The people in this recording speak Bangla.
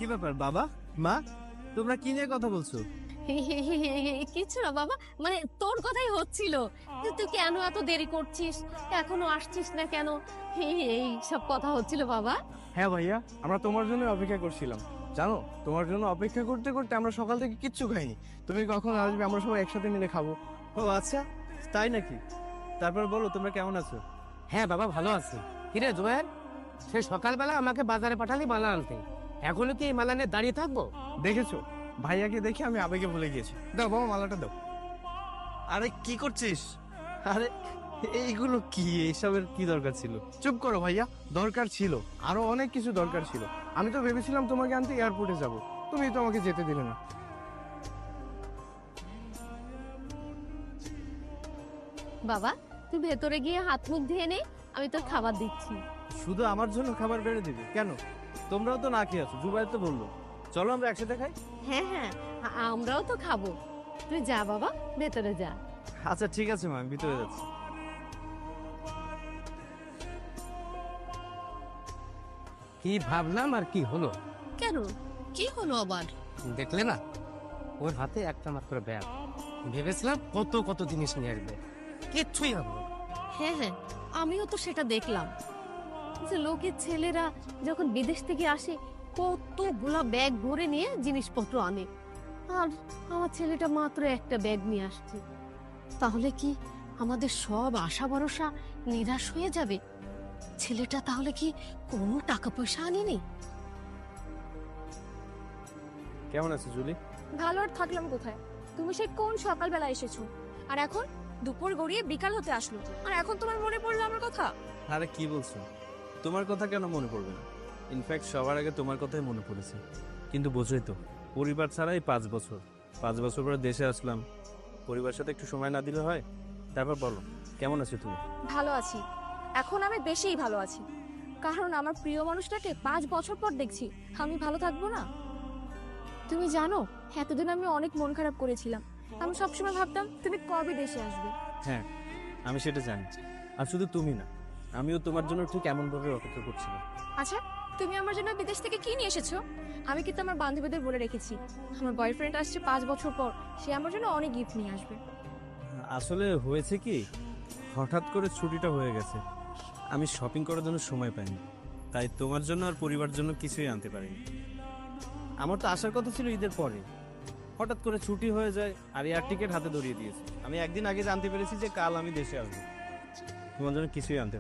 কি ব্যাপার বাবা মা, তোমরা কি নিয়ে কথা বলছো? কিছু না বাবা, মানে তোর কথাই হচ্ছিল যে তুই কেন এত দেরি করছিস, এখনো আসছিস না কেন, এই সব কথা হচ্ছিল বাবা। হ্যাঁ ভাইয়া, আমরা তোমার জন্য অপেক্ষা করছিলাম। জানো, তোমার জন্য অপেক্ষা করতে করতে আমরা সকাল থেকে কিচ্ছু খাইনি। তুমি কখন আসবে, আমরা সবাই একসাথে মিলে খাবো। ও আচ্ছা, তাই নাকি? তারপর বলো তোমরা কেমন আছো? হ্যাঁ বাবা, ভালো আছি। কিরে জোয়েল, সে সকালবেলা আমাকে বাজারে পাঠালি মালা আনতে, এখনো কি এই মালা নিয়ে দাঁড়িয়ে থাকবো? দেখেছো, ভাইয়াকে দেখে আমি আবেগে ভুলে গিয়েছি। দাও বাবা, মালাটা দাও। আরে কি করছিস? আরে এইগুলো কি, এইসবের কি দরকার ছিল? চুপ করো ভাইয়া, দরকার ছিল, আরো অনেক কিছু দরকার ছিল। আমি তো ভেবেছিলাম তোমাকে আনতে এয়ারপোর্টে যাব, তুমি তো আমাকে যেতে দিলে না। বাবা তুই ভেতরে গিয়ে হাত মুখ ধুয়ে নে, আমি তোর খাবার দিচ্ছি। শুধু আমার জন্য খাবার বেড়ে দিবে কেন? তোমরাও তো না খেয়ে আছো, জুবাই তো বললো চলো আমরা একসাথে খাই। হ্যাঁ হ্যাঁ, আমরাও তো খাবো। তুই যা বাবা, ভেতরে যা। আচ্ছা ঠিক আছে মা, আমি ভিতরে যাচ্ছি। কি ভাবলাম আর কি হলো, কেন, কি হলো আবার? দেখলে না, ওর হাতে একটা মাত্র ব্যাগ। ভেবেছিলাম কত কত জিনিস নিয়ে আসবে, কিচ্ছুই হবে না। হ্যাঁ হ্যাঁ, আমিও তো সেটা দেখলাম যে লোকের ছেলেরা যখন বিদেশ থেকে আসে কতগুলা ব্যাগ ভরে নিয়ে জিনিসপত্র আনে, আর আমার ছেলেটা মাত্র একটা ব্যাগ নিয়ে আসছে। তাহলে কি আমাদের সব আশা ভরসা নিরাশ হয়ে যাবে? ছেলেটা তাহলে কি কোনো টাকা পয়সা আনেনি? কেমন আছো জুলি? ভালো আর থাকলাম কোথায়? তুমি সেই কোন সকালবেলা এসেছো, আর এখন দুপুর গড়িয়ে বিকাল হতে আসলো, আর এখন তোমার মনে পড়লো আমার কথা? আরে কি বলছো, তোমার কথা কেন মনে পড়বে না? ইনফ্যাক্ট সবার আগে তোমার কথাই মনে পড়েছে। কিন্তু বোঝোই তো, পরিবার ছাড়াই 5 বছর, 5 বছর পরে দেশে আসলাম, পরিবারের সাথে একটু সময় না দিলে হয়? তারপর বলো, কেমন আছো তুমি? ভালো আছি, এখন আমি বেশিই ভালো আছি, কারণ আমার প্রিয় মানুষটাকে 5 বছর পর দেখছি। আমি ভালো থাকবো না? তুমি জানো, এতদিন আমি অনেক মন খারাপ করেছিলাম। আমি সবসময় ভাবতাম তুমি কবে দেশে আসবে। হ্যাঁ, আমি সেটা জানি। আর শুধু তুমি না, আমিও তোমার জন্য ঠিক এমনভাবে অপেক্ষা করছিলাম। আচ্ছা, তুমি আমার জন্য বিদেশ থেকে কি নিয়ে এসেছো? আমি কিন্তু আমার বান্ধবীদের বলে রেখেছি, আমার বয়ফ্রেন্ড আসছে 5 বছর পর, সে আমার জন্য অনেক গিফট নিয়ে আসবে। আসলে হয়েছে কি, হঠাৎ করে ছুটিটা হয়ে গেছে, আমি শপিং করার জন্য সময় পাইনি, তাই তোমার জন্য আর পরিবারের জন্য কিছুই আনতে পারিনি। আমার তো আসার কথা ছিল ঈদের পরে, হঠাৎ করে ছুটি হয়ে যায় আর এয়ার টিকিট হাতে ধরিয়ে দিয়েছে। আমি একদিন আগে জানতে পেরেছি যে কাল আমি দেশে আসবো, তোমার জন্য কিছুই আনতে